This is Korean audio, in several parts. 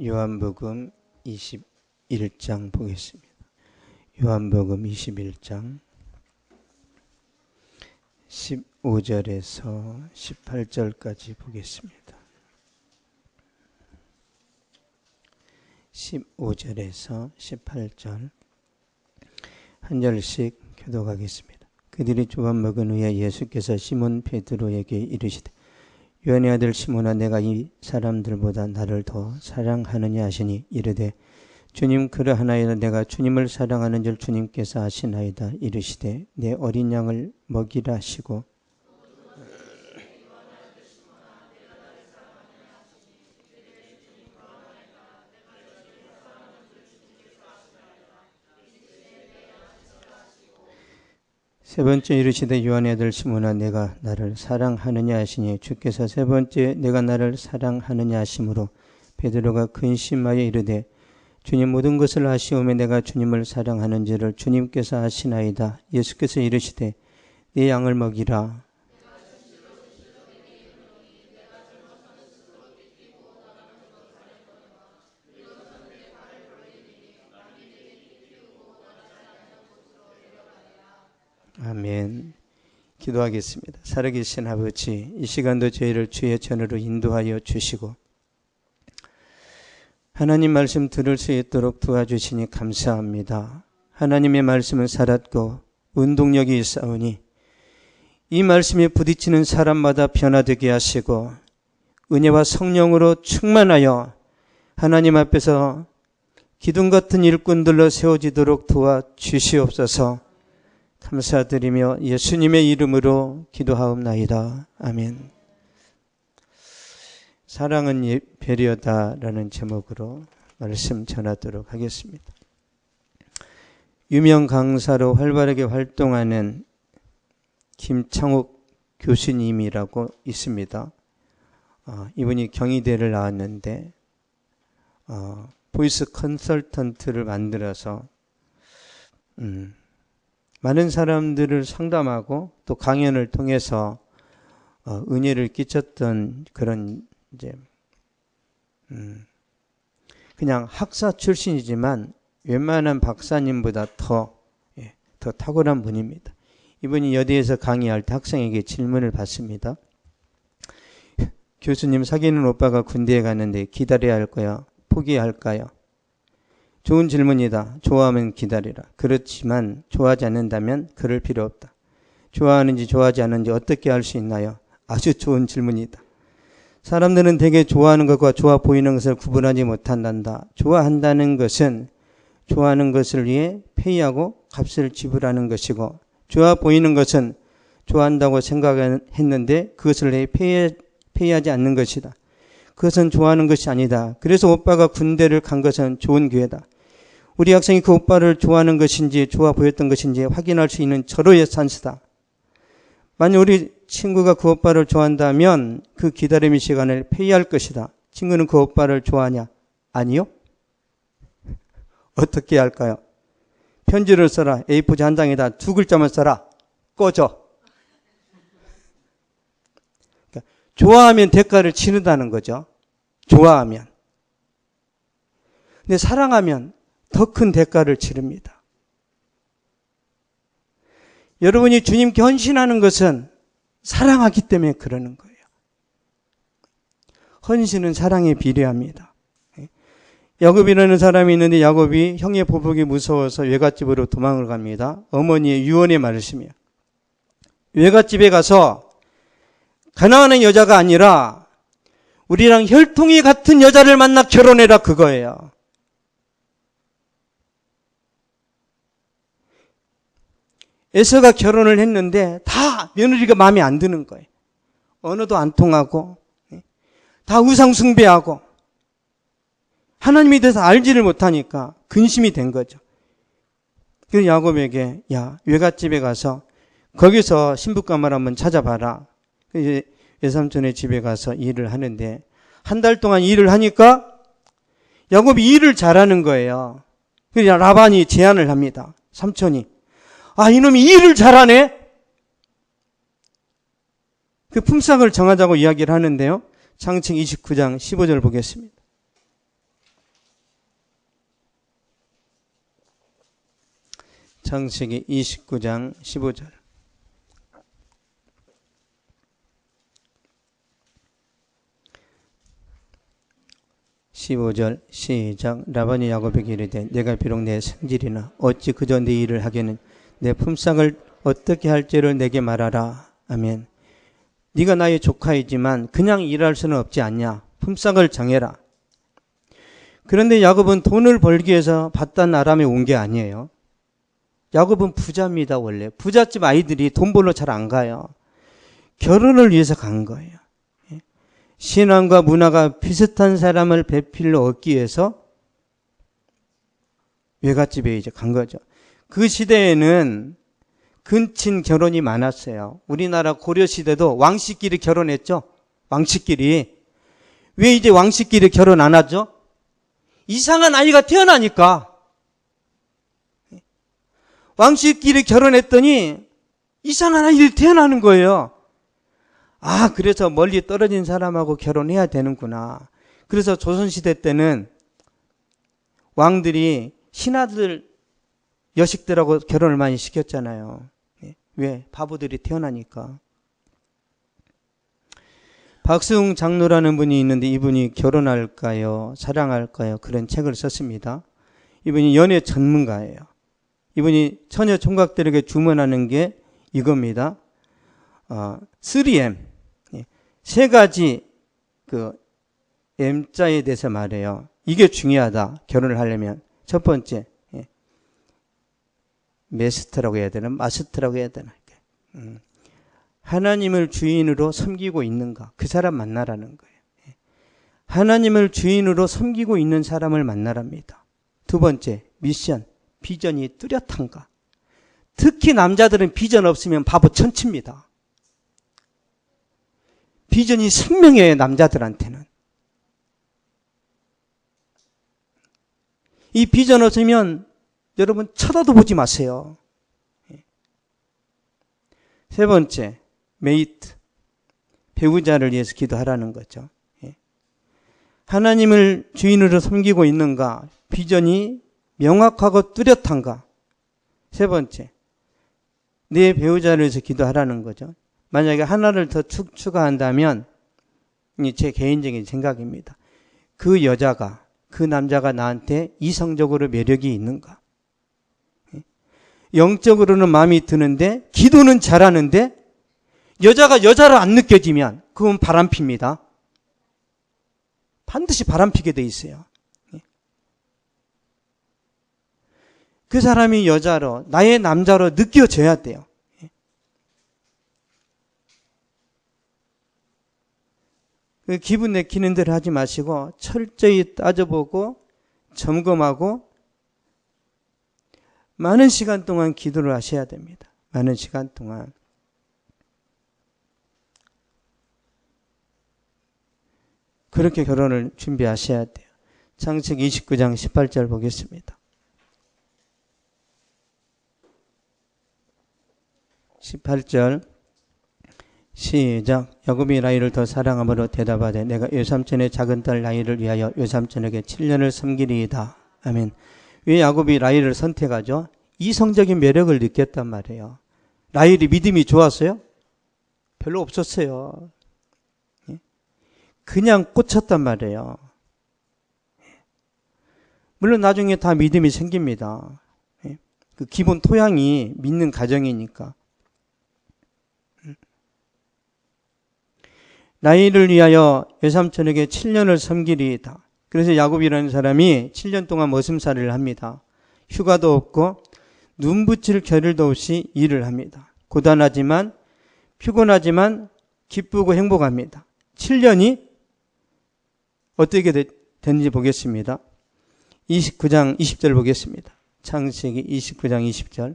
요한복음 21장 보겠습니다. 요한복음 21장 15절에서 18절까지 보겠습니다. 15절에서 18절 한 절씩 교독하겠습니다. 그들이 조각 먹은 후에 예수께서 시몬 베드로에게 이르시되 요한의 아들 시몬아, 내가 이 사람들보다 나를 더 사랑하느냐 하시니 이르되 주님 그러하나이다. 내가 주님을 사랑하는 줄 주님께서 아시나이다. 이르시되 내 어린 양을 먹이라 하시고 세 번째 이르시되 요한의 아들 시몬아, 내가 나를 사랑하느냐 하시니 주께서 세 번째 내가 나를 사랑하느냐 하심으로 베드로가 근심하여 이르되 주님 모든 것을 아시오매 내가 주님을 사랑하는지를 주님께서 아시나이다. 예수께서 이르시되 네 양을 먹이라. 아멘. 기도하겠습니다. 살아계신 아버지, 이 시간도 저희를 주의 전으로 인도하여 주시고 하나님 말씀 들을 수 있도록 도와주시니 감사합니다. 하나님의 말씀은 살았고 운동력이 있사오니 이 말씀에 부딪히는 사람마다 변화되게 하시고 은혜와 성령으로 충만하여 하나님 앞에서 기둥 같은 일꾼들로 세워지도록 도와주시옵소서. 감사드리며 예수님의 이름으로 기도하옵나이다. 아멘. 사랑은 배려다라는 제목으로 말씀 전하도록 하겠습니다. 유명 강사로 활발하게 활동하는 김창욱 교수님이라고 있습니다. 이분이 경희대를 나왔는데 보이스 컨설턴트를 만들어서 많은 사람들을 상담하고 또 강연을 통해서 은혜를 끼쳤던 그런 이제 그냥 학사 출신이지만 웬만한 박사님보다 더 탁월한 분입니다. 이분이 여대에서 강의할 때 학생에게 질문을 받습니다. 교수님, 사귀는 오빠가 군대에 갔는데 기다려야 할까요? 포기해야 할까요? 좋은 질문이다. 좋아하면 기다리라. 그렇지만 좋아하지 않는다면 그럴 필요 없다. 좋아하는지 좋아하지 않는지 어떻게 알 수 있나요? 아주 좋은 질문이다. 사람들은 되게 좋아하는 것과 좋아 보이는 것을 구분하지 못한단다. 좋아한다는 것은 좋아하는 것을 위해 페이하고 값을 지불하는 것이고, 좋아 보이는 것은 좋아한다고 생각했는데 그것을 위해 페이하지 않는 것이다. 그것은 좋아하는 것이 아니다. 그래서 오빠가 군대를 간 것은 좋은 기회다. 우리 학생이 그 오빠를 좋아하는 것인지 좋아 보였던 것인지 확인할 수 있는 절호의 찬스다. 만약 우리 친구가 그 오빠를 좋아한다면 그 기다림의 시간을 페이할 것이다. 친구는 그 오빠를 좋아하냐? 아니요. 어떻게 할까요? 편지를 써라. A4지 한 장에다 두 글자만 써라. 꺼져. 그러니까 좋아하면 대가를 치른다는 거죠. 좋아하면. 근데 사랑하면 더 큰 대가를 치릅니다. 여러분이 주님께 헌신하는 것은 사랑하기 때문에 그러는 거예요. 헌신은 사랑에 비례합니다. 야곱이라는 사람이 있는데 야곱이 형의 보복이 무서워서 외갓집으로 도망을 갑니다. 어머니의 유언의 말씀이에요. 외갓집에 가서 가난한 여자가 아니라 우리랑 혈통이 같은 여자를 만나 결혼해라, 그거예요. 에서가 결혼을 했는데 다 며느리가 마음에 안 드는 거예요. 언어도 안 통하고 다 우상 숭배하고 하나님에 대해서 알지를 못하니까 근심이 된 거죠. 그래서 야곱에게 야, 외갓집에 가서 거기서 신부감을 한번 찾아봐라. 그래서 외삼촌의 집에 가서 일을 하는데 한 달 동안 일을 하니까 야곱이 일을 잘하는 거예요. 그래서 라반이 제안을 합니다. 삼촌이 이놈이 일을 잘하네? 그 품삯을 정하자고 이야기를 하는데요. 창세기 29장 15절 보겠습니다. 창세기 29장 15절. 시작. 라반이 야곱에게 이르되 내가 비록 내 성질이나 어찌 그저 네 일을 하게는 내 품삯을 어떻게 할지를 내게 말하라. 아멘. 네가 나의 조카이지만 그냥 일할 수는 없지 않냐. 품삯을 정해라. 그런데 야곱은 돈을 벌기 위해서 바단 아람에 온 게 아니에요. 야곱은 부자입니다. 원래 부잣집 아이들이 돈 벌러 잘 안 가요. 결혼을 위해서 간 거예요. 신앙과 문화가 비슷한 사람을 배필로 얻기 위해서 외갓집에 이제 간 거죠. 그 시대에는 근친 결혼이 많았어요. 우리나라 고려 시대도 왕씨끼리 결혼했죠. 왕씨끼리. 왜 이제 왕씨끼리 결혼 안 하죠? 이상한 아이가 태어나니까. 왕씨끼리 결혼했더니 이상한 아이들이 태어나는 거예요. 아, 그래서 멀리 떨어진 사람하고 결혼해야 되는구나. 그래서 조선시대 때는 왕들이 신하들, 여식들하고 결혼을 많이 시켰잖아요. 왜? 바보들이 태어나니까. 박수웅 장로라는 분이 있는데 이분이 결혼할까요? 사랑할까요? 그런 책을 썼습니다. 이분이 연애 전문가예요. 이분이 처녀 총각들에게 주문하는 게 이겁니다. 3M. 세 가지 그 M자에 대해서 말해요. 이게 중요하다. 결혼을 하려면. 첫 번째. 메스트라고 해야 되나? 마스트라고 해야 되나? 하나님을 주인으로 섬기고 있는가? 그 사람 만나라는 거예요. 하나님을 주인으로 섬기고 있는 사람을 만나랍니다. 두 번째, 미션. 비전이 뚜렷한가? 특히 남자들은 비전 없으면 바보 천치입니다. 비전이 생명이에요, 남자들한테는. 이 비전 없으면 여러분 쳐다도 보지 마세요. 세 번째, 메이트. 배우자를 위해서 기도하라는 거죠. 하나님을 주인으로 섬기고 있는가? 비전이 명확하고 뚜렷한가? 세 번째, 내 배우자를 위해서 기도하라는 거죠. 만약에 하나를 더 추가한다면 제 개인적인 생각입니다. 그 여자가, 그 남자가 나한테 이성적으로 매력이 있는가? 영적으로는 마음이 드는데 기도는 잘하는데 여자가 여자로 안 느껴지면 그건 바람핍니다. 반드시 바람피게 돼 있어요. 그 사람이 여자로, 나의 남자로 느껴져야 돼요. 기분 내키는 대로 하지 마시고 철저히 따져보고 점검하고 많은 시간 동안 기도를 하셔야 됩니다. 많은 시간 동안. 그렇게 결혼을 준비하셔야 돼요. 창세기 29장 18절 보겠습니다. 18절 시작. 야곱이 라헬을 더 사랑함으로 대답하되 내가 외삼촌의 작은 딸 라헬을 위하여 외삼촌에게 7년을 섬기리이다. 아멘. 왜 야곱이 라헬을 선택하죠? 이성적인 매력을 느꼈단 말이에요. 라헬이 믿음이 좋았어요? 별로 없었어요. 그냥 꽂혔단 말이에요. 물론 나중에 다 믿음이 생깁니다. 그 기본 토양이 믿는 가정이니까. 라헬을 위하여 외삼촌에게 7년을 섬기리이다. 그래서 야곱이라는 사람이 7년 동안 머슴살이를 합니다. 휴가도 없고 눈 붙일 겨를도 없이 일을 합니다. 고단하지만 피곤하지만 기쁘고 행복합니다. 7년이 어떻게 됐는지 보겠습니다. 29장 20절 보겠습니다. 창세기 29장 20절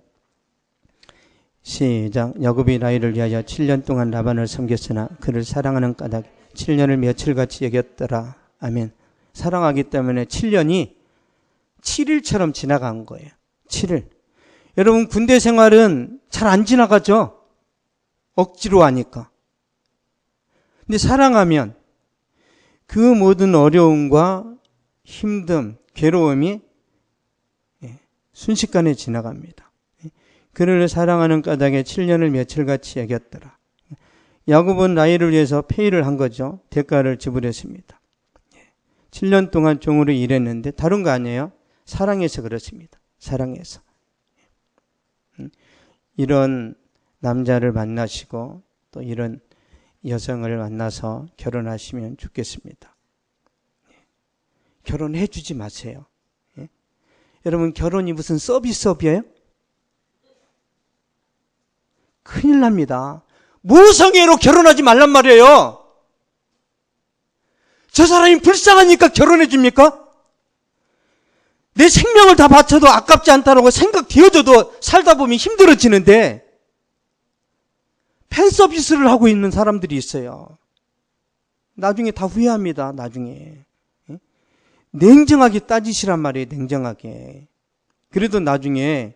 시작. 야곱이 라헬을 위하여 7년 동안 라반을 섬겼으나 그를 사랑하는 까닭 7년을 며칠같이 여겼더라. 아멘. 사랑하기 때문에 7년이 7일처럼 지나간 거예요. 7일. 여러분 군대 생활은 잘 안 지나가죠? 억지로 하니까. 근데 사랑하면 그 모든 어려움과 힘듦, 괴로움이 순식간에 지나갑니다. 그를 사랑하는 까닭에 7년을 며칠같이 여겼더라. 야곱은 라헬을 위해서 페이를 한 거죠. 대가를 지불했습니다. 7년 동안 종으로 일했는데 다른 거 아니에요? 사랑해서 그렇습니다. 사랑해서. 이런 남자를 만나시고 또 이런 여성을 만나서 결혼하시면 좋겠습니다. 결혼해 주지 마세요. 여러분, 결혼이 무슨 서비스업이에요? 큰일 납니다. 모성애로 결혼하지 말란 말이에요. 저 사람이 불쌍하니까 결혼해 줍니까? 내 생명을 다 바쳐도 아깝지 않다라고 생각 뒤어져도 살다 보면 힘들어지는데 팬 서비스를 하고 있는 사람들이 있어요. 나중에 다 후회합니다. 나중에. 냉정하게 따지시란 말이에요. 냉정하게. 그래도 나중에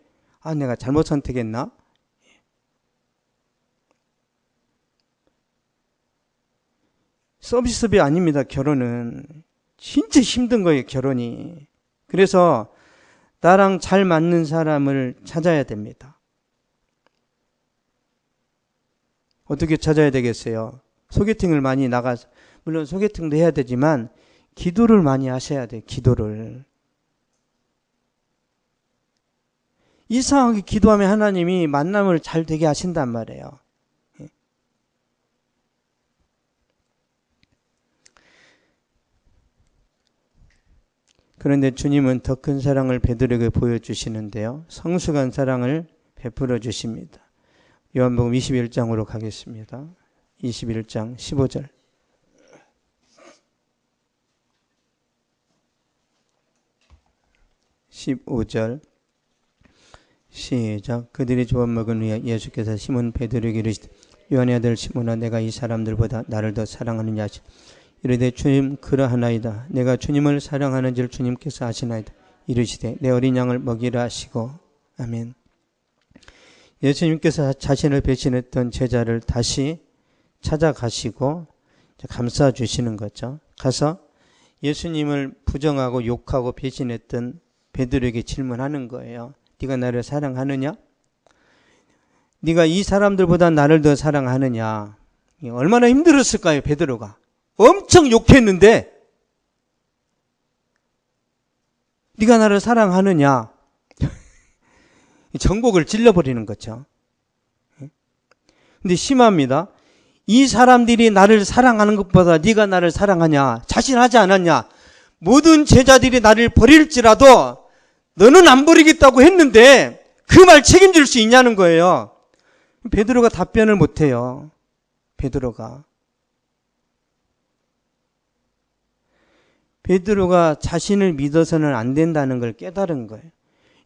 내가 잘못 선택했나? 서비스업이 아닙니다. 결혼은. 진짜 힘든 거예요. 결혼이. 그래서 나랑 잘 맞는 사람을 찾아야 됩니다. 어떻게 찾아야 되겠어요? 소개팅을 많이 나가서, 물론 소개팅도 해야 되지만 기도를 많이 하셔야 돼요. 기도를. 이상하게 기도하면 하나님이 만남을 잘 되게 하신단 말이에요. 그런데 주님은 더 큰 사랑을 베드로에게 보여주시는데요. 성숙한 사랑을 베풀어 주십니다. 요한복음 21장으로 가겠습니다. 21장 15절. 시작. 그들이 조업 먹은 후에 예수께서 시몬 베드로에게 이르시되 요한의 아들 시몬아, 내가 이 사람들보다 나를 더 사랑하느냐 하시니 이르되 주님, 그러하나이다. 내가 주님을 사랑하는 줄 주님께서 아시나이다. 이르시되 내 어린 양을 먹이라 하시고. 아멘. 예수님께서 자신을 배신했던 제자를 다시 찾아가시고 감싸 주시는 거죠. 가서 예수님을 부정하고 욕하고 배신했던 베드로에게 질문하는 거예요. 네가 나를 사랑하느냐? 네가 이 사람들보다 나를 더 사랑하느냐? 얼마나 힘들었을까요? 베드로가 엄청 욕했는데 네가 나를 사랑하느냐? 정곡을 찔러버리는 거죠. 근데 심합니다. 이 사람들이 나를 사랑하는 것보다 네가 나를 사랑하냐? 자신하지 않았냐? 모든 제자들이 나를 버릴지라도 너는 안 버리겠다고 했는데 그 말 책임질 수 있냐는 거예요. 베드로가 답변을 못해요. 베드로가 자신을 믿어서는 안 된다는 걸 깨달은 거예요.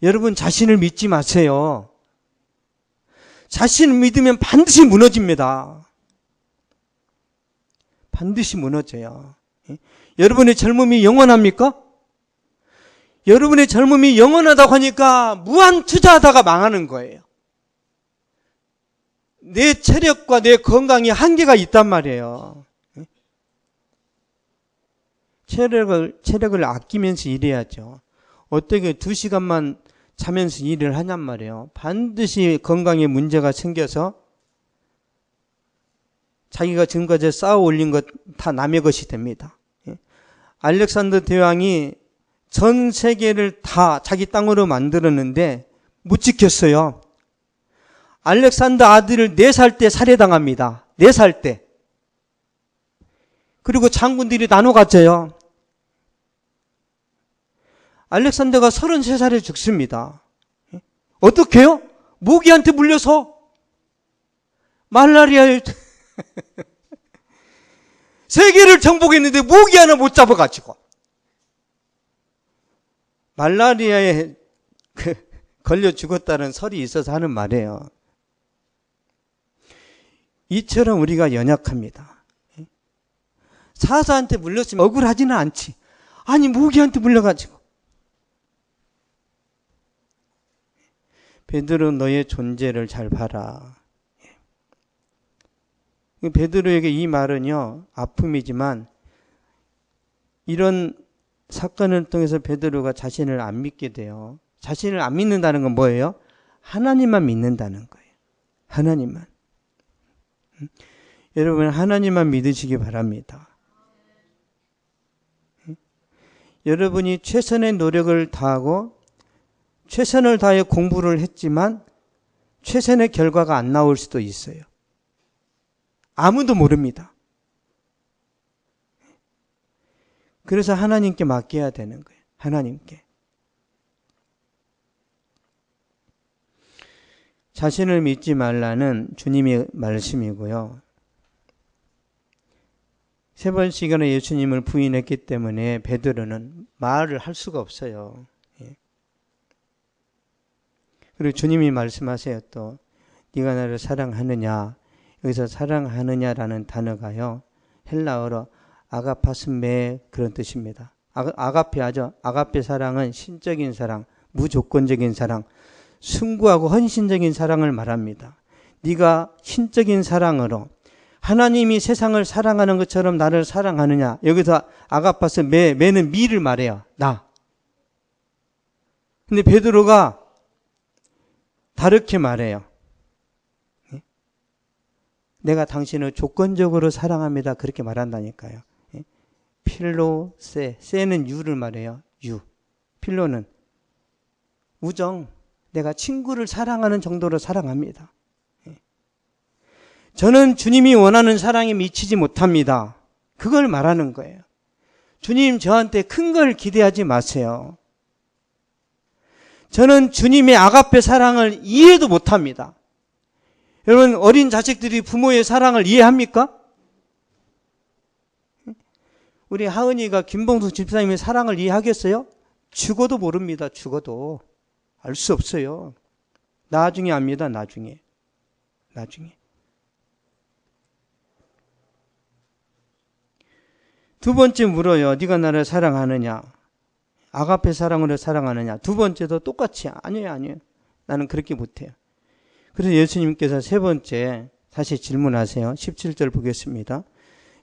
여러분, 자신을 믿지 마세요. 자신을 믿으면 반드시 무너집니다. 반드시 무너져요. 여러분의 젊음이 영원합니까? 여러분의 젊음이 영원하다고 하니까 무한 투자하다가 망하는 거예요. 내 체력과 내 건강이 한계가 있단 말이에요. 체력을 아끼면서 일해야죠. 어떻게 2시간만 자면서 일을 하냔 말이에요. 반드시 건강에 문제가 생겨서 자기가 지금까지 쌓아 올린 것 다 남의 것이 됩니다. 알렉산더 대왕이 전 세계를 다 자기 땅으로 만들었는데 못 지켰어요. 알렉산더 아들을 4살 때 살해당합니다. 4살 때. 그리고 장군들이 나눠 가져요. 알렉산더가 33살에 죽습니다. 어떻게 해요? 모기한테 물려서 말라리아에 세계를 정복했는데 모기 하나 못 잡아가지고 말라리아에 걸려 죽었다는 설이 있어서 하는 말이에요. 이처럼 우리가 연약합니다. 사자한테 물렸으면 억울하지는 않지. 아니, 모기한테 물려가지고. 베드로, 너의 존재를 잘 봐라. 베드로에게 이 말은요, 아픔이지만 이런 사건을 통해서 베드로가 자신을 안 믿게 돼요. 자신을 안 믿는다는 건 뭐예요? 하나님만 믿는다는 거예요. 하나님만. 여러분 하나님만 믿으시기 바랍니다. 여러분이 최선의 노력을 다하고 최선을 다해 공부를 했지만 최선의 결과가 안 나올 수도 있어요. 아무도 모릅니다. 그래서 하나님께 맡겨야 되는 거예요. 하나님께. 자신을 믿지 말라는 주님의 말씀이고요. 세 번씩이나 예수님을 부인했기 때문에 베드로는 말을 할 수가 없어요. 그리고 주님이 말씀하세요. 또 네가 나를 사랑하느냐. 여기서 사랑하느냐라는 단어가요. 헬라어로 아가파스메 그런 뜻입니다. 아가페 하죠. 아가페 사랑은 신적인 사랑, 무조건적인 사랑, 숭고하고 헌신적인 사랑을 말합니다. 네가 신적인 사랑으로 하나님이 세상을 사랑하는 것처럼 나를 사랑하느냐. 여기서 아가파스 메는 미를 말해요. 나. 근데 베드로가 다르게 말해요. 내가 당신을 조건적으로 사랑합니다. 그렇게 말한다니까요. 필로, 세는 유를 말해요. 유. 필로는 우정. 내가 친구를 사랑하는 정도로 사랑합니다. 저는 주님이 원하는 사랑에 미치지 못합니다. 그걸 말하는 거예요. 주님 저한테 큰 걸 기대하지 마세요. 저는 주님의 아가페 사랑을 이해도 못합니다. 여러분 어린 자식들이 부모의 사랑을 이해합니까? 우리 하은이가 김봉수 집사님의 사랑을 이해하겠어요? 죽어도 모릅니다. 죽어도. 알 수 없어요. 나중에 압니다. 나중에. 두 번째 물어요. 네가 나를 사랑하느냐? 아가페 사랑으로 사랑하느냐? 두 번째도 똑같이 아니에요. 나는 그렇게 못해요. 그래서 예수님께서 세 번째 다시 질문하세요. 17절 보겠습니다.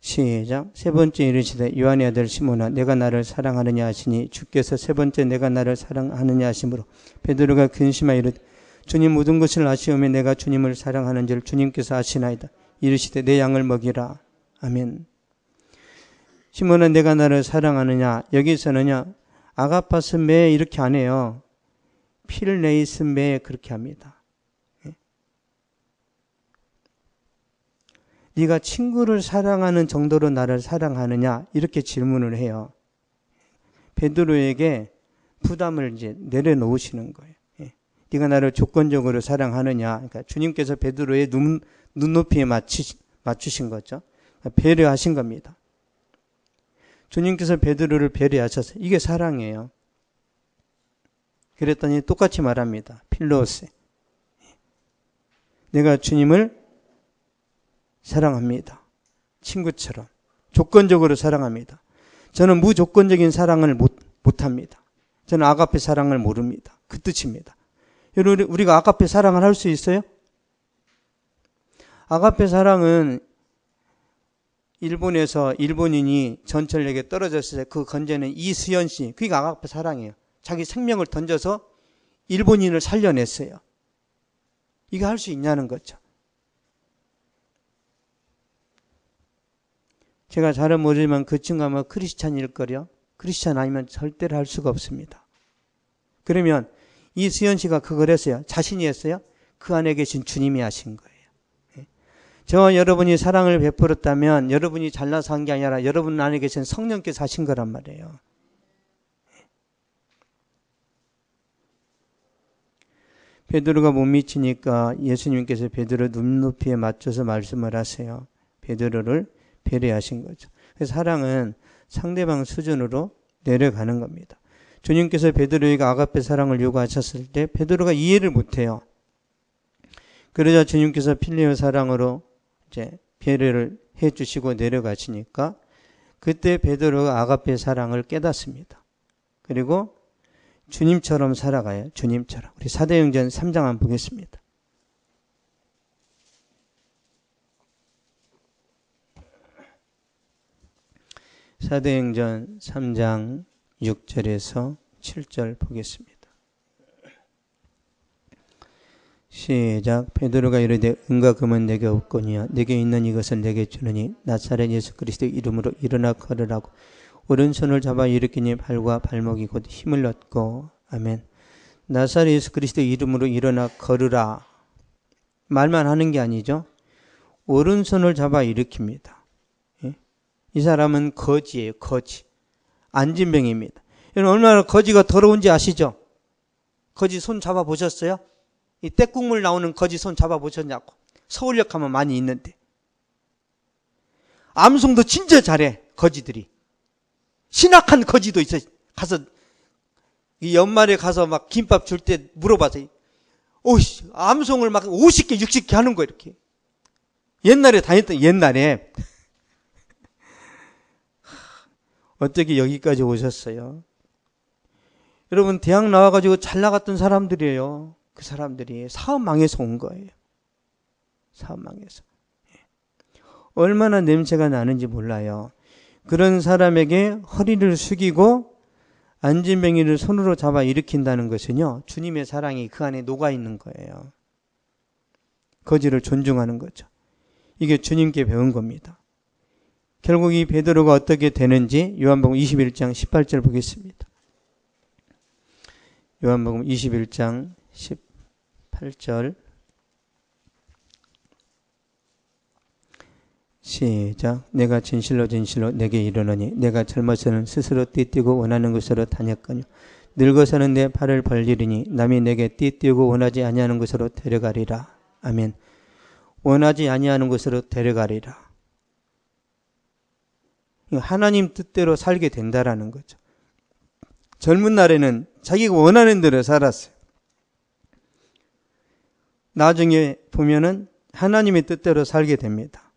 시작. 세 번째 이르시되 요한의 아들 시몬아 내가 나를 사랑하느냐 하시니 주께서 세 번째 내가 나를 사랑하느냐 하심으로 베드로가 근심하여 이르되 주님 모든 것을 아시오며 내가 주님을 사랑하는 줄 주님께서 아시나이다. 이르시되 내 양을 먹이라. 아멘. 시몬아 내가 나를 사랑하느냐. 여기서는요 아가파스 메 이렇게 안 해요. 필네이스 메 그렇게 합니다. 네가 친구를 사랑하는 정도로 나를 사랑하느냐 이렇게 질문을 해요. 베드로에게 부담을 이제 내려놓으시는 거예요. 네가 나를 조건적으로 사랑하느냐. 그러니까 주님께서 베드로의 눈높이에 맞추신 거죠. 배려하신 겁니다. 주님께서 베드로를 배려하셔서 이게 사랑이에요. 그랬더니 똑같이 말합니다. 필로세. 내가 주님을 사랑합니다. 친구처럼. 조건적으로 사랑합니다. 저는 무조건적인 사랑을 못합니다. 저는 아가페 사랑을 모릅니다. 그 뜻입니다. 여러분, 우리가 아가페 사랑을 할 수 있어요? 아가페 사랑은 일본에서 일본인이 전철역에 떨어졌을 때 그 건재는 이수연 씨. 그게 아가페 사랑이에요. 자기 생명을 던져서 일본인을 살려냈어요. 이거 할 수 있냐는 거죠. 제가 잘은 모르지만 그 친구가 아마 크리스찬일 거요. 크리스찬 아니면 절대로 할 수가 없습니다. 그러면 이수연 씨가 그걸 했어요. 자신이 했어요? 그 안에 계신 주님이 하신 거예요. 저와 여러분이 사랑을 베풀었다면 여러분이 잘나서 한 게 아니라 여러분 안에 계신 성령께서 하신 거란 말이에요. 베드로가 못 미치니까 예수님께서 베드로 눈높이에 맞춰서 말씀을 하세요. 베드로를 배려하신 거죠. 그래서 사랑은 상대방 수준으로 내려가는 겁니다. 주님께서 베드로에게 아가페 사랑을 요구하셨을 때 베드로가 이해를 못해요. 그러자 주님께서 필리오 사랑으로 이제 배려를 해주시고 내려가시니까 그때 베드로가 아가페 사랑을 깨닫습니다. 그리고 주님처럼 살아가요. 주님처럼. 우리 사도행전 3장 한번 보겠습니다. 사도행전 3장 6절에서 7절 보겠습니다. 시작. 베드로가 이르되 은과 금은 내게 없거니와 내게 있는 이것을 내게 주느니 나사렛 예수 그리스도 이름으로 일어나 걸으라고 오른손을 잡아 일으키니 발과 발목이 곧 힘을 얻고. 아멘. 나사렛 예수 그리스도 이름으로 일어나 걸으라 말만 하는 게 아니죠. 오른손을 잡아 일으킵니다. 예? 이 사람은 거지예요. 거지. 안진뱅입니다. 여러분 얼마나 거지가 더러운지 아시죠? 거지 손 잡아 보셨어요? 이 떼국물 나오는 거지 손 잡아 보셨냐고. 서울역 가면 많이 있는데. 암송도 진짜 잘해. 거지들이. 신학한 거지도 있어. 가서 이 연말에 가서 막 김밥 줄 때 물어봐서 오씨 암송을 막 50개 60개 하는 거 이렇게. 옛날에 다녔던 옛날에 어떻게 여기까지 오셨어요? 여러분 대학 나와가지고 잘 나갔던 사람들이에요. 그 사람들이 사업 망해서 온 거예요. 사업 망해서. 얼마나 냄새가 나는지 몰라요. 그런 사람에게 허리를 숙이고 안진뱅이를 손으로 잡아 일으킨다는 것은요. 주님의 사랑이 그 안에 녹아있는 거예요. 거지를 존중하는 거죠. 이게 주님께 배운 겁니다. 결국 이 베드로가 어떻게 되는지 요한복음 21장 18절 보겠습니다. 요한복음 21장 18절 시작. 내가 진실로 진실로 내게 이르노니 내가 젊어서는 스스로 띠뛰고 원하는 곳으로 다녔거니와 늙어서는 내 팔을 벌리리니 남이 내게 띠뛰고 원하지 아니하는 곳으로 데려가리라. 아멘. 원하지 아니하는 곳으로 데려가리라. 하나님 뜻대로 살게 된다라는 거죠. 젊은 날에는 자기가 원하는 대로 살았어요. 나중에 보면은 하나님의 뜻대로 살게 됩니다.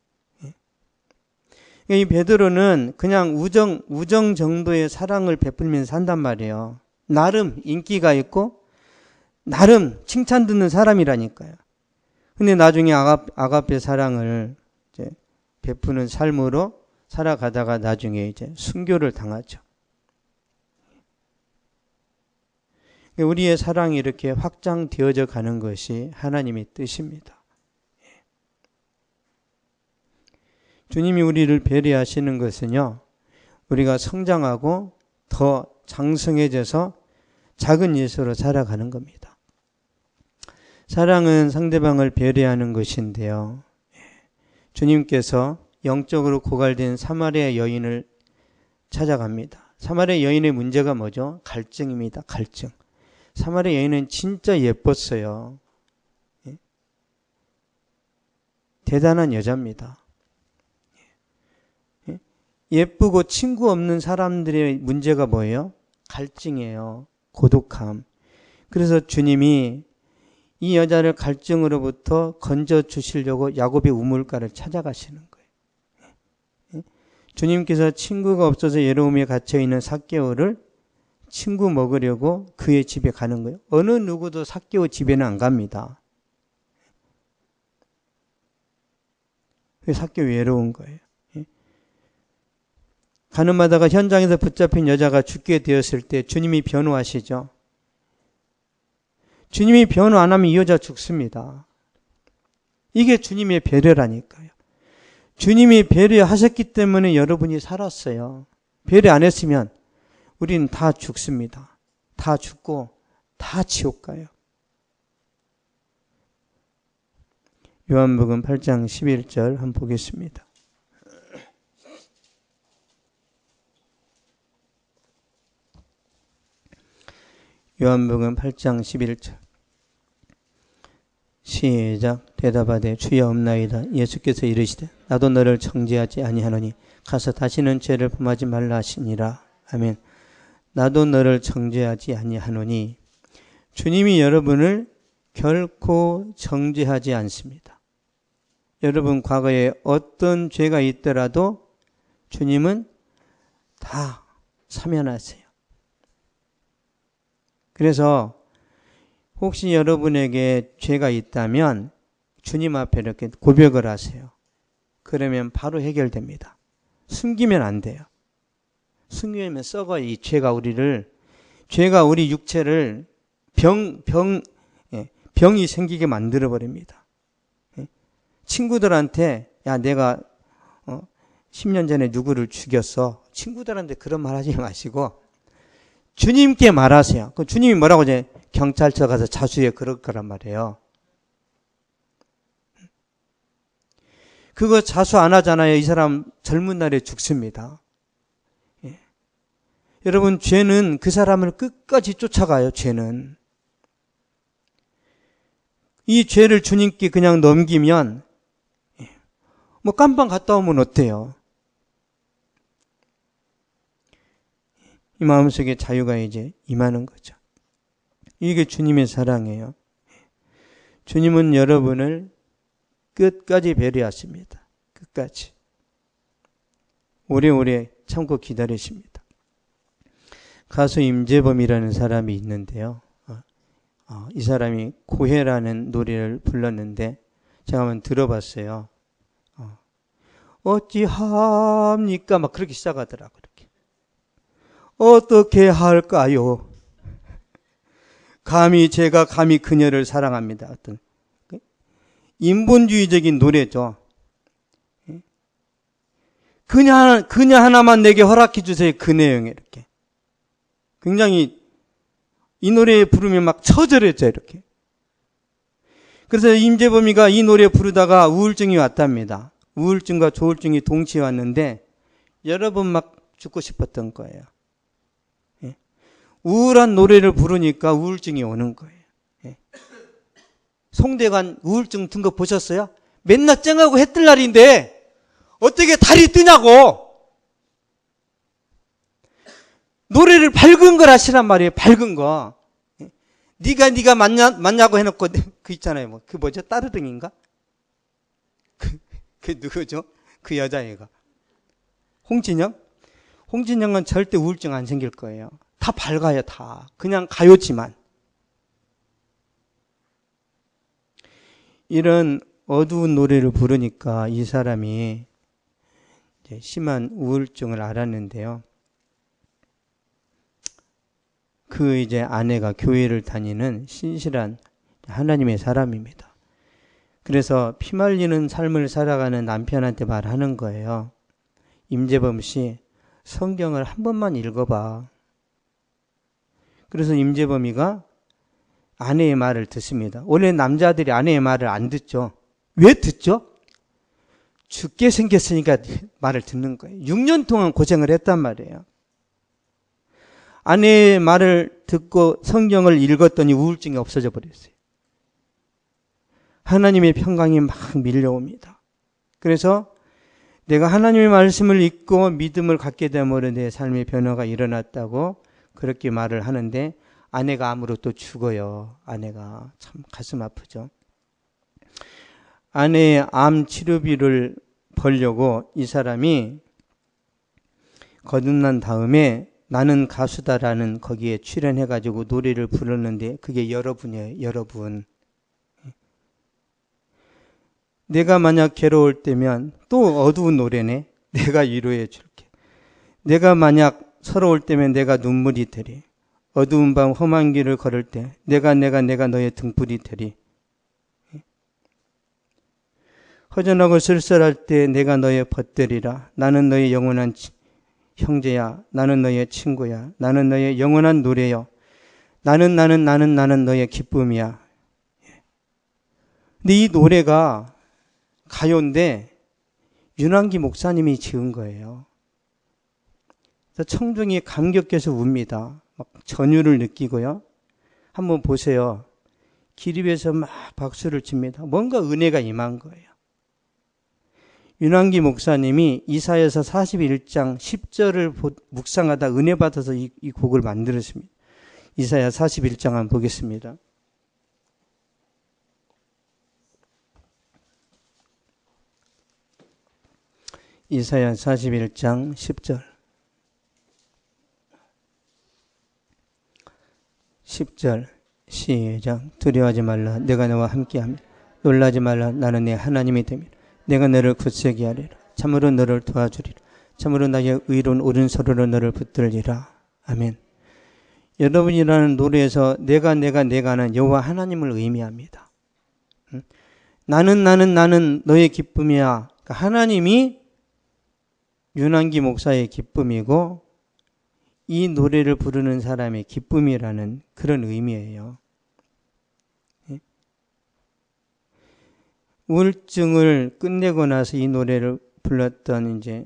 이 베드로는 그냥 우정 정도의 사랑을 베풀면서 산단 말이에요. 나름 인기가 있고 나름 칭찬 듣는 사람이라니까요. 근데 나중에 아가페 사랑을 이제 베푸는 삶으로 살아가다가 나중에 이제 순교를 당하죠. 우리의 사랑이 이렇게 확장되어져 가는 것이 하나님의 뜻입니다. 주님이 우리를 배려하시는 것은요, 우리가 성장하고 더 장성해져서 작은 예수로 살아가는 겁니다. 사랑은 상대방을 배려하는 것인데요. 주님께서 영적으로 고갈된 사마리아 여인을 찾아갑니다. 사마리아 여인의 문제가 뭐죠? 갈증입니다. 갈증. 사마리아 여인은 진짜 예뻤어요. 대단한 여자입니다. 예쁘고 친구 없는 사람들의 문제가 뭐예요? 갈증이에요. 고독함. 그래서 주님이 이 여자를 갈증으로부터 건져 주시려고 야곱의 우물가를 찾아가시는 거예요. 주님께서 친구가 없어서 외로움에 갇혀있는 삭개오를 친구 먹으려고 그의 집에 가는 거예요. 어느 누구도 삭개오 집에는 안 갑니다. 삭개오 외로운 거예요. 가늠하다가 현장에서 붙잡힌 여자가 죽게 되었을 때 주님이 변호하시죠. 주님이 변호 안 하면 이 여자 죽습니다. 이게 주님의 배려라니까요. 주님이 배려하셨기 때문에 여러분이 살았어요. 배려 안 했으면 우리는 다 죽습니다. 다 죽고 다 지옥 가요. 요한복음 8장 11절 한번 보겠습니다. 요한복음 8장 11절 시작. 대답하되 주여 없나이다. 예수께서 이르시되 나도 너를 정죄하지 아니하노니 가서 다시는 죄를 범하지 말라 하시니라. 아멘. 나도 너를 정죄하지 아니하노니 주님이 여러분을 결코 정죄하지 않습니다. 여러분 과거에 어떤 죄가 있더라도 주님은 다 사면하세요. 그래서 혹시 여러분에게 죄가 있다면 주님 앞에 이렇게 고백을 하세요. 그러면 바로 해결됩니다. 숨기면 안 돼요. 숨기면 썩어. 이 죄가 우리 육체를 병이 생기게 만들어 버립니다. 친구들한테 야 내가 10년 전에 누구를 죽였어. 친구들한테 그런 말 하지 마시고 주님께 말하세요. 그 주님이 뭐라고 이제 경찰서 가서 자수해 그럴 거란 말이에요. 그거 자수 안 하잖아요. 이 사람 젊은 날에 죽습니다. 예. 여러분 죄는 그 사람을 끝까지 쫓아가요. 죄는. 이 죄를 주님께 그냥 넘기면 뭐 깜빵 갔다 오면 어때요? 이 마음속에 자유가 이제 임하는 거죠. 이게 주님의 사랑이에요. 주님은 여러분을 끝까지 배려하십니다. 끝까지. 오래오래 참고 기다리십니다. 가수 임재범이라는 사람이 있는데요. 이 사람이 고해라는 노래를 불렀는데 제가 한번 들어봤어요. 어찌합니까? 막 그렇게 시작하더라고요. 어떻게 할까요? 제가 감히 그녀를 사랑합니다. 어떤 인본주의적인 노래죠. 그녀 하나만 내게 허락해 주세요. 그 내용에 이렇게. 굉장히 이 노래 부르면 막 처절했죠. 이렇게. 그래서 임재범이가 이 노래 부르다가 우울증이 왔답니다. 우울증과 조울증이 동시에 왔는데 여러 번 막 죽고 싶었던 거예요. 우울한 노래를 부르니까 우울증이 오는 거예요. 송대관 우울증 든 거 보셨어요? 맨날 쨍하고 해 뜰 날인데 어떻게 달이 뜨냐고. 노래를 밝은 걸 하시란 말이에요. 밝은 거. 네가 맞냐고 해놓고 그 있잖아요. 뭐 그 뭐죠? 따르릉인가? 그 누구죠? 그 여자애가 홍진영? 홍진영은 절대 우울증 안 생길 거예요. 다 밝아요. 다. 그냥 가요지만. 이런 어두운 노래를 부르니까 이 사람이 이제 심한 우울증을 앓았는데요. 그 이제 아내가 교회를 다니는 신실한 하나님의 사람입니다. 그래서 피말리는 삶을 살아가는 남편한테 말하는 거예요. 임재범 씨, 성경을 한 번만 읽어봐. 그래서 임재범이가 아내의 말을 듣습니다. 원래 남자들이 아내의 말을 안 듣죠. 왜 듣죠? 죽게 생겼으니까 말을 듣는 거예요. 6년 동안 고생을 했단 말이에요. 아내의 말을 듣고 성경을 읽었더니 우울증이 없어져 버렸어요. 하나님의 평강이 막 밀려옵니다. 그래서 내가 하나님의 말씀을 읽고 믿음을 갖게 되므로 내 삶의 변화가 일어났다고 그렇게 말을 하는데 아내가 암으로 또 죽어요. 아내가 참 가슴 아프죠. 아내의 암 치료비를 벌려고 이 사람이 거듭난 다음에 나는 가수다라는 거기에 출연해가지고 노래를 부르는데 그게 여러분이에요. 여러분. 내가 만약 괴로울 때면 또 어두운 노래네. 내가 위로해 줄게. 내가 만약 서러울 때면 내가 눈물이 되리. 어두운 밤 험한 길을 걸을 때 내가 너의 등불이 되리. 허전하고 쓸쓸할 때 내가 너의 벗되리라. 나는 너의 영원한 형제야. 나는 너의 친구야. 나는 너의 영원한 노래요. 나는 너의 기쁨이야. 근데 이 노래가 가요인데 윤환기 목사님이 지은 거예요. 그래서 청중이 감격해서 웁니다. 막 전율을 느끼고요. 한번 보세요. 기립에서 막 박수를 칩니다. 뭔가 은혜가 임한 거예요. 윤환기 목사님이 이사야서 41장 10절을 묵상하다 은혜 받아서 이 곡을 만들었습니다. 이사야 41장 한번 보겠습니다. 이사야 41장 10절 10절 시작. 두려워하지 말라. 내가 너와 함께함이라. 놀라지 말라. 나는 내 하나님이 됨이라. 내가 너를 굳세게 하리라. 참으로 너를 도와주리라. 참으로 나의 의로운 오른손으로 너를 붙들리라. 아멘. 여러분이라는 노래에서 내가는 여호와 하나님을 의미합니다. 나는 너의 기쁨이야. 그러니까 하나님이 윤한기 목사의 기쁨이고 이 노래를 부르는 사람의 기쁨이라는 그런 의미예요. 우울증을 끝내고 나서 이 노래를 불렀던 이제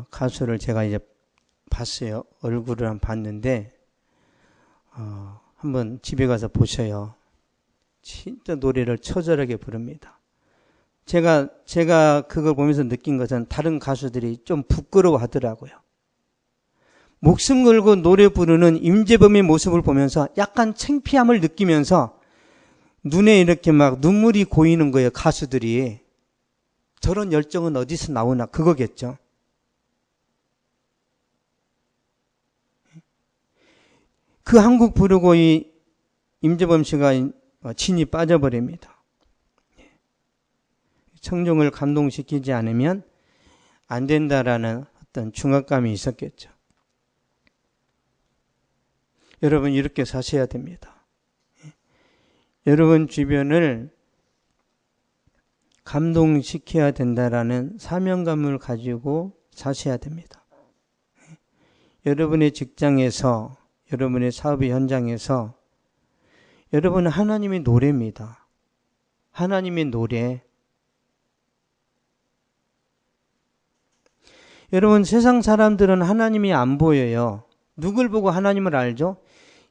가수를 제가 이제 봤어요. 얼굴을 한번 봤는데 한번 집에 가서 보셔요. 진짜 노래를 처절하게 부릅니다. 제가 그걸 보면서 느낀 것은 다른 가수들이 좀 부끄러워 하더라고요. 목숨 걸고 노래 부르는 임재범의 모습을 보면서 약간 창피함을 느끼면서 눈에 이렇게 막 눈물이 고이는 거예요. 가수들이. 저런 열정은 어디서 나오나 그거겠죠. 그 한 곡 부르고 이 임재범 씨가 진이 빠져버립니다. 청중을 감동시키지 않으면 안 된다라는 어떤 중압감이 있었겠죠. 여러분 이렇게 사셔야 됩니다. 여러분 주변을 감동시켜야 된다라는 사명감을 가지고 사셔야 됩니다. 여러분의 직장에서, 여러분의 사업의 현장에서 여러분은 하나님의 노래입니다. 하나님의 노래. 여러분 세상 사람들은 하나님이 안 보여요. 누굴 보고 하나님을 알죠?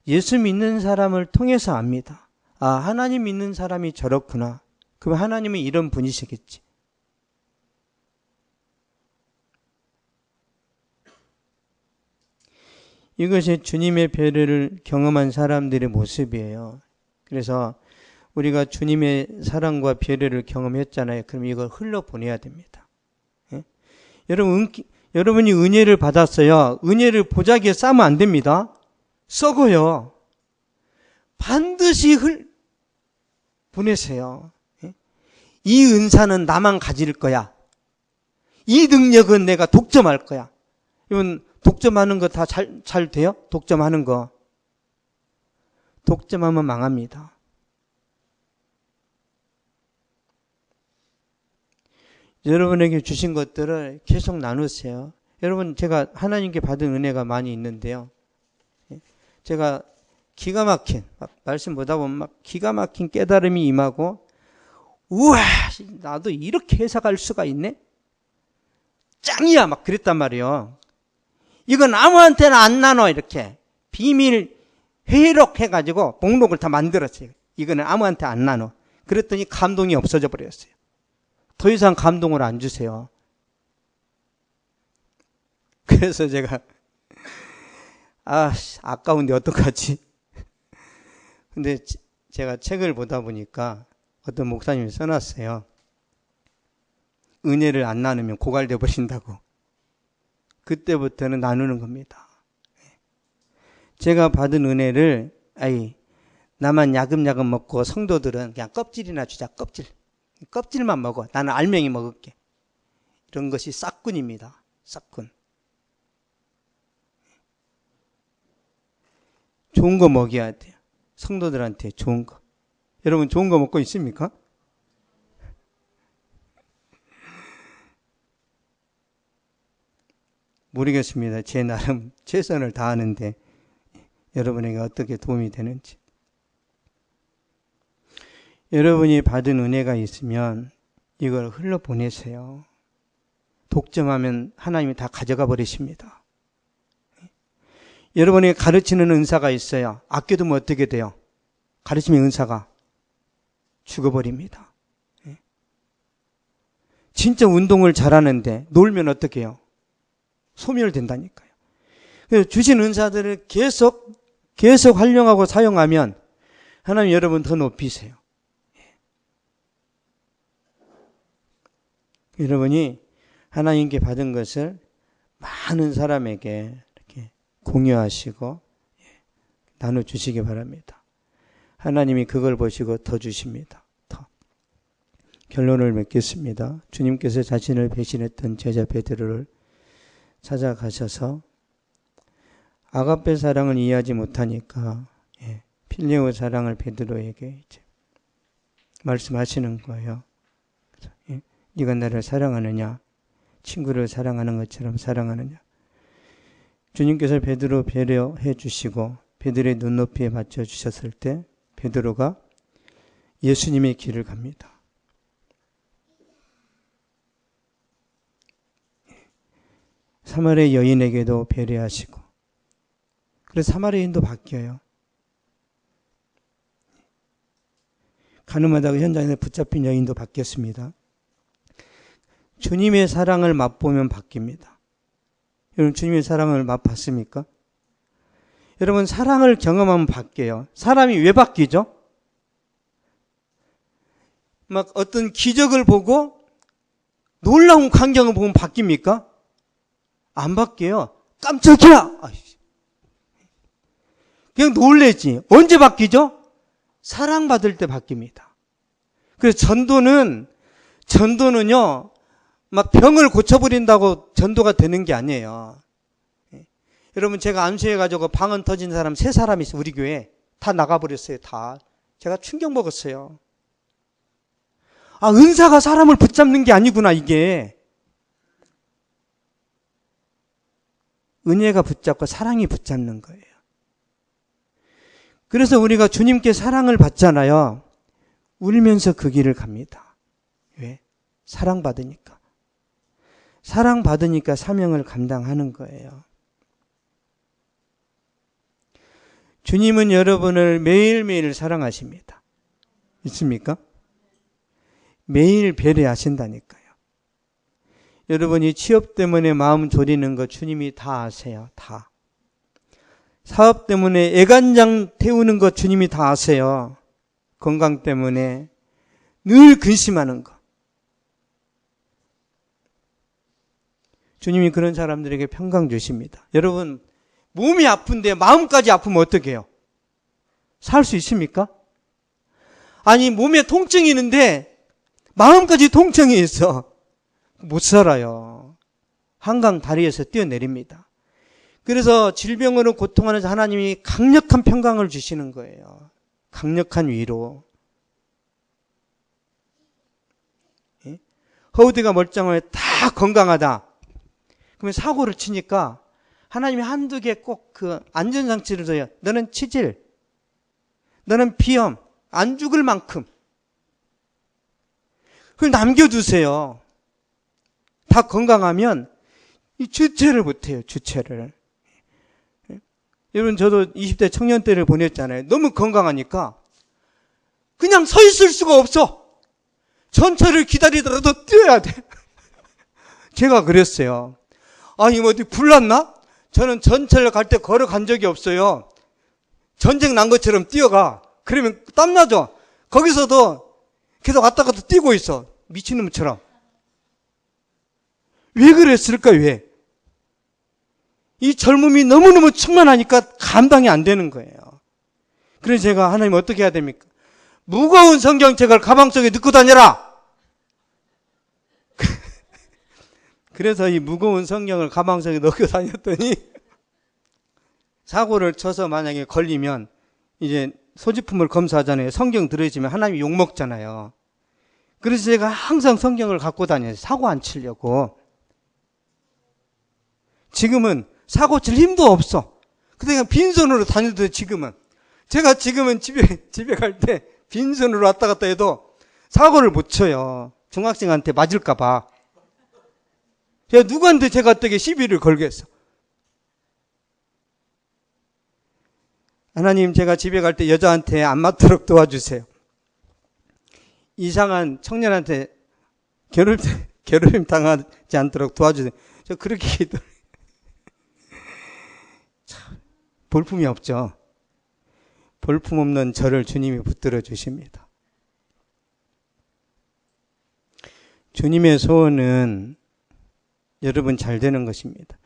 예수 믿는 사람을 통해서 압니다. 아, 하나님 믿는 사람이 저렇구나. 그럼 하나님은 이런 분이시겠지. 이것이 주님의 배려를 경험한 사람들의 모습이에요. 그래서 우리가 주님의 사랑과 배려를 경험했잖아요. 그럼 이걸 흘러보내야 됩니다. 예? 여러분이 은혜를 받았어요. 은혜를 보자기에 싸면 안 됩니다. 썩어요. 반드시 보내세요. 예? 이 은사는 나만 가질 거야. 이 능력은 내가 독점할 거야. 이건 독점하는 거 다 잘 돼요? 독점하는 거. 독점하면 망합니다. 여러분에게 주신 것들을 계속 나누세요. 여러분 제가 하나님께 받은 은혜가 많이 있는데요. 제가 기가 막힌 말씀 보다 보면 막 기가 막힌 깨달음이 임하고 우와 나도 이렇게 해석할 수가 있네? 짱이야 막 그랬단 말이에요. 이건 아무한테나 안 나눠 이렇게 비밀 회록 해가지고 목록을 다 만들었어요. 이거는 아무한테 안 나눠. 그랬더니 감동이 없어져 버렸어요. 더 이상 감동을 안 주세요. 그래서 제가 아까운데 어떡하지? 근데 제가 책을 보다 보니까 어떤 목사님이 써놨어요. 은혜를 안 나누면 고갈돼 버린다고. 그때부터는 나누는 겁니다. 제가 받은 은혜를 나만 야금야금 먹고 성도들은 그냥 껍질이나 주자. 껍질만 먹어. 나는 알맹이 먹을게. 이런 것이 싹군입니다. 싹군. 좋은 거 먹여야 돼요. 성도들한테 좋은 거. 여러분 좋은 거 먹고 있습니까? 모르겠습니다. 제 나름 최선을 다하는데 여러분에게 어떻게 도움이 되는지. 여러분이 받은 은혜가 있으면 이걸 흘러보내세요. 독점하면 하나님이 다 가져가 버리십니다. 여러분이 가르치는 은사가 있어요. 아껴두면 어떻게 돼요? 가르치는 은사가 죽어버립니다. 진짜 운동을 잘하는데 놀면 어떻게 해요? 소멸된다니까요. 그래서 주신 은사들을 계속 활용하고 사용하면 하나님 여러분 더 높이세요. 여러분이 하나님께 받은 것을 많은 사람에게 이렇게 공유하시고 나눠주시기 바랍니다. 하나님이 그걸 보시고 더 주십니다. 더. 결론을 맺겠습니다. 주님께서 자신을 배신했던 제자 베드로를 찾아가셔서 아가페 사랑을 이해하지 못하니까 필레오 사랑을 베드로에게 이제 말씀하시는 거예요. 네가 나를 사랑하느냐? 친구를 사랑하는 것처럼 사랑하느냐? 주님께서 베드로 배려해 주시고 베드로의 눈높이에 맞춰 주셨을 때 베드로가 예수님의 길을 갑니다. 사마리아 여인에게도 배려하시고, 그래서 사마리아인도 바뀌어요. 가늠하다가 현장에서 붙잡힌 여인도 바뀌었습니다. 주님의 사랑을 맛보면 바뀝니다. 여러분, 주님의 사랑을 맛봤습니까? 여러분, 사랑을 경험하면 바뀌어요. 사람이 왜 바뀌죠? 막 어떤 기적을 보고 놀라운 광경을 보면 바뀝니까? 안 바뀌어요. 깜짝이야! 그냥 놀래지. 언제 바뀌죠? 사랑받을 때 바뀝니다. 그래서 전도는요, 막 병을 고쳐버린다고 전도가 되는 게 아니에요. 여러분, 제가 안수해가지고 방언 터진 사람 3사람이 있어요. 우리 교회에. 다 나가버렸어요. 다. 제가 충격 먹었어요. 아, 은사가 사람을 붙잡는 게 아니구나, 이게. 은혜가 붙잡고 사랑이 붙잡는 거예요. 그래서 우리가 주님께 사랑을 받잖아요. 울면서 그 길을 갑니다. 왜? 사랑받으니까. 사랑받으니까 사명을 감당하는 거예요. 주님은 여러분을 매일매일 사랑하십니다. 있습니까? 매일 배려하신다니까요. 여러분이 취업 때문에 마음 졸이는 거 주님이 다 아세요. 다. 사업 때문에 애간장 태우는 거 주님이 다 아세요. 건강 때문에 늘 근심하는 거. 주님이 그런 사람들에게 평강 주십니다. 여러분, 몸이 아픈데 마음까지 아프면 어떻게 해요? 살 수 있습니까? 아니, 몸에 통증이 있는데 마음까지 통증이 있어. 못 살아요. 한강 다리에서 뛰어내립니다. 그래서 질병으로 고통하는 하나님이 강력한 평강을 주시는 거예요. 강력한 위로. 허우대가 멀쩡하게 다 건강하다. 그러면 사고를 치니까 하나님이 한두 개 꼭 그 안전장치를 줘요. 너는 치질, 너는 비염, 안 죽을 만큼. 그걸 남겨두세요. 다 건강하면 이 주체를 못해요. 주체를. 여러분, 저도 20대 청년 때를 보냈잖아요. 너무 건강하니까 그냥 서 있을 수가 없어. 전철을 기다리더라도 뛰어야 돼. 제가 그랬어요. 아니, 뭐 어디 불났나? 저는 전철 갈 때 걸어간 적이 없어요. 전쟁 난 것처럼 뛰어가. 그러면 땀나죠? 거기서도 계속 왔다 갔다 뛰고 있어. 미친놈처럼. 왜 그랬을까, 왜? 이 젊음이 너무너무 충만하니까 감당이 안 되는 거예요. 그래서 제가 하나님 어떻게 해야 됩니까? 무거운 성경책을 가방 속에 넣고 다녀라! 그래서 이 무거운 성경을 가방 속에 넣고 다녔더니 사고를 쳐서 만약에 걸리면 이제 소지품을 검사하잖아요. 성경 들어있으면 하나님이 욕먹잖아요. 그래서 제가 항상 성경을 갖고 다녀요. 사고 안 치려고. 지금은 사고 칠 힘도 없어. 그냥 빈손으로 다녀도 지금은. 제가 지금은 집에 갈 때 빈손으로 왔다 갔다 해도 사고를 못 쳐요. 중학생한테 맞을까봐. 제가 누구한테 제가 어떻게 시비를 걸겠어. 하나님, 제가 집에 갈 때 여자한테 안 맞도록 도와주세요. 이상한 청년한테 괴롭힘 당하지 않도록 도와주세요. 저 그렇게 기도해요. 볼품이 없죠. 볼품 없는 저를 주님이 붙들어 주십니다. 주님의 소원은 여러분 잘 되는 것입니다.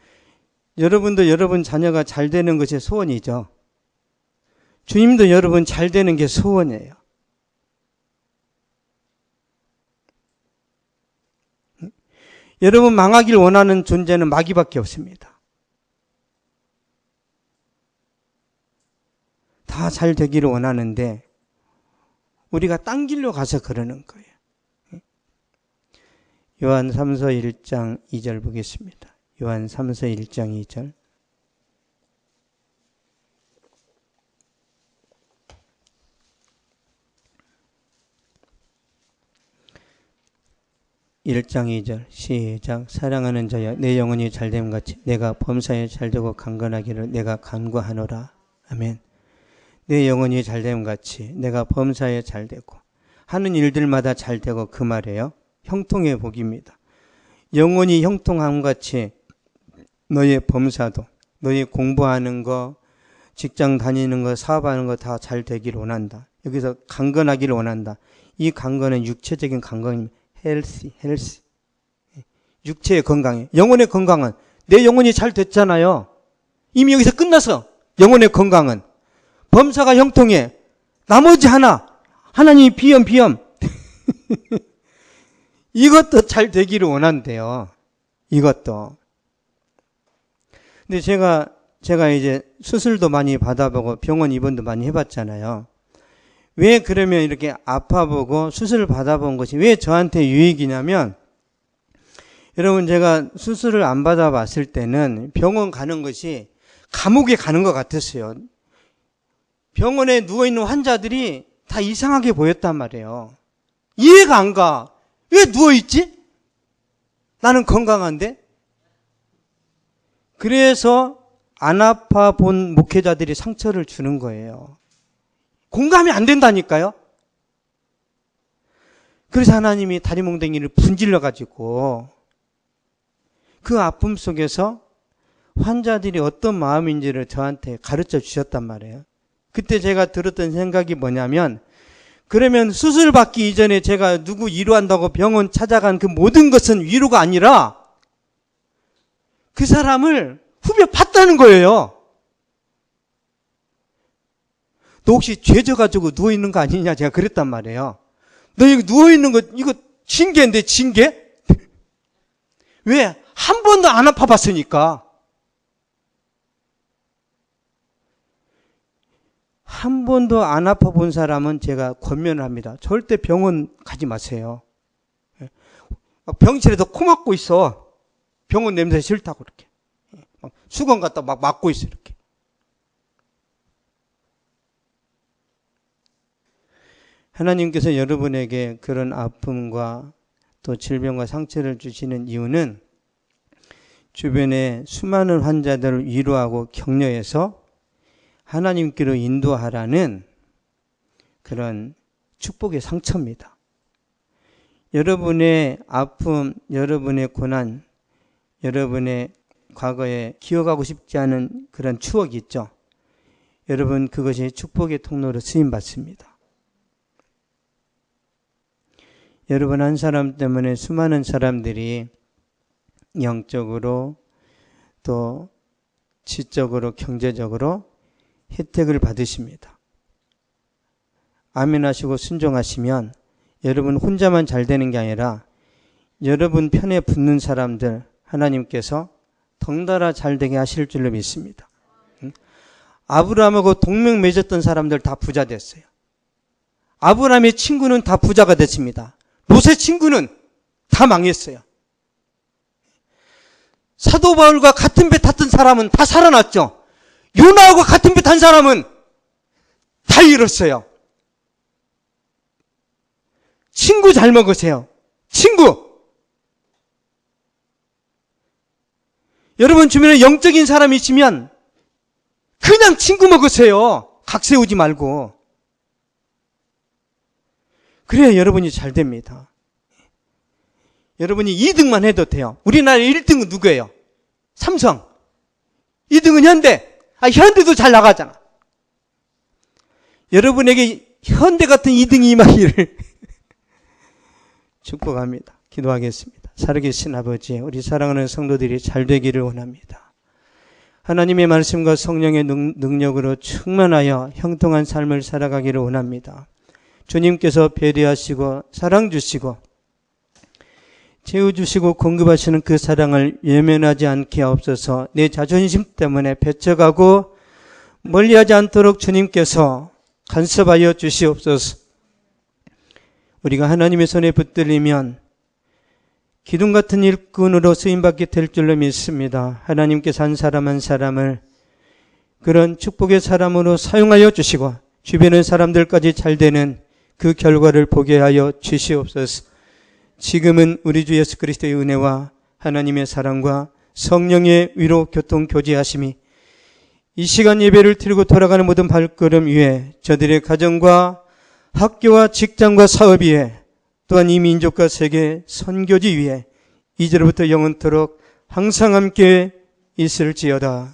여러분도 여러분 자녀가 잘 되는 것이 소원이죠. 주님도 여러분 잘 되는 게 소원이에요. 여러분 망하길 원하는 존재는 마귀밖에 없습니다. 다 잘 되기를 원하는데 우리가 딴 길로 가서 그러는 거예요. 요한 3서 1장 2절 보겠습니다. 요한 3서 1장 2절. (1장 2절) 시작. 사랑하는 자여, 내 영혼이 잘됨 같이 내가 범사에 잘되고 강건하기를 내가 간구하노라. 아멘. 내 영혼이 잘됨 같이 내가 범사에 잘되고, 하는 일들마다 잘되고, 그 말이에요. 형통의 복입니다. 영혼이 형통함 같이 너의 범사도, 너의 공부하는 거, 직장 다니는 거, 사업하는 거 다 잘 되기를 원한다. 여기서 강건하기를 원한다. 이 강건은 육체적인 강건입니다. 헬시. 육체의 건강에, 영혼의 건강은, 내 영혼이 잘 됐잖아요. 이미 여기서 끝났어. 영혼의 건강은. 범사가 형통해. 나머지 하나님이 비염. 이것도 잘 되기를 원한대요. 이것도. 근데 제가 이제 수술도 많이 받아보고 병원 입원도 많이 해봤잖아요. 왜 그러면 이렇게 아파보고 수술을 받아본 것이 왜 저한테 유익이냐면, 여러분, 제가 수술을 안 받아봤을 때는 병원 가는 것이 감옥에 가는 것 같았어요. 병원에 누워있는 환자들이 다 이상하게 보였단 말이에요. 이해가 안 가. 왜 누워있지? 나는 건강한데? 그래서 안 아파 본 목회자들이 상처를 주는 거예요. 공감이 안 된다니까요. 그래서 하나님이 다리몽댕이를 분질러가지고 그 아픔 속에서 환자들이 어떤 마음인지를 저한테 가르쳐 주셨단 말이에요. 그때 제가 들었던 생각이 뭐냐면, 그러면 수술 받기 이전에 제가 누구 위로한다고 병원 찾아간 그 모든 것은 위로가 아니라 그 사람을 후벼 팠다는 거예요. 너 혹시 죄 져가지고 누워있는 거 아니냐? 제가 그랬단 말이에요. 너 여기 누워있는 거, 이거 징계인데, 징계? 왜? 한 번도 안 아파봤으니까. 한 번도 안 아파본 사람은 제가 권면을 합니다. 절대 병원 가지 마세요. 병실에서 코 막고 있어. 병원 냄새 싫다고 이렇게. 수건 갖다 막 막고 있어, 이렇게. 하나님께서 여러분에게 그런 아픔과 또 질병과 상처를 주시는 이유는 주변에 수많은 환자들을 위로하고 격려해서 하나님께로 인도하라는 그런 축복의 상처입니다. 여러분의 아픔, 여러분의 고난, 여러분의 과거에 기억하고 싶지 않은 그런 추억이 있죠. 여러분, 그것이 축복의 통로로 쓰임받습니다. 여러분 한 사람 때문에 수많은 사람들이 영적으로 또 지적으로 경제적으로 혜택을 받으십니다. 아멘하시고 순종하시면 여러분 혼자만 잘 되는 게 아니라 여러분 편에 붙는 사람들 하나님께서 덩달아 잘 되게 하실 줄로 믿습니다. 아브라함하고 동맹 맺었던 사람들 다 부자 됐어요. 아브라함의 친구는 다 부자가 됐습니다. 롯의 친구는 다 망했어요. 사도 바울과 같은 배 탔던 사람은 다 살아났죠. 요나하고 같은 배 탄 사람은 다 잃었어요. 친구 잘 먹으세요. 친구. 여러분 주변에 영적인 사람이 있으면 그냥 친구 먹으세요. 각 세우지 말고. 그래야 여러분이 잘 됩니다. 여러분이 2등만 해도 돼요. 우리나라 1등은 누구예요? 삼성. 2등은 현대. 현대도 잘 나가잖아. 여러분에게 현대 같은 2등이 임하기를 축복합니다. 기도하겠습니다. 살아계신 아버지, 우리 사랑하는 성도들이 잘 되기를 원합니다. 하나님의 말씀과 성령의 능력으로 충만하여 형통한 삶을 살아가기를 원합니다. 주님께서 배려하시고 사랑 주시고 채워주시고 공급하시는 그 사랑을 외면하지 않게 하옵소서. 내 자존심 때문에 배쳐가고 멀리하지 않도록 주님께서 간섭하여 주시옵소서. 우리가 하나님의 손에 붙들리면 기둥 같은 일꾼으로 쓰임받게 될 줄로 믿습니다. 하나님께서 한 사람 한 사람을 그런 축복의 사람으로 사용하여 주시고 주변의 사람들까지 잘 되는 그 결과를 보게 하여 주시옵소서. 지금은 우리 주 예수 그리스도의 은혜와 하나님의 사랑과 성령의 위로 교통 교제하심이 이 시간 예배를 드리고 돌아가는 모든 발걸음 위에 저들의 가정과 학교와 직장과 사업 위에 또한 이 민족과 세계 선교지 위에 이제로부터 영원토록 항상 함께 있을지어다.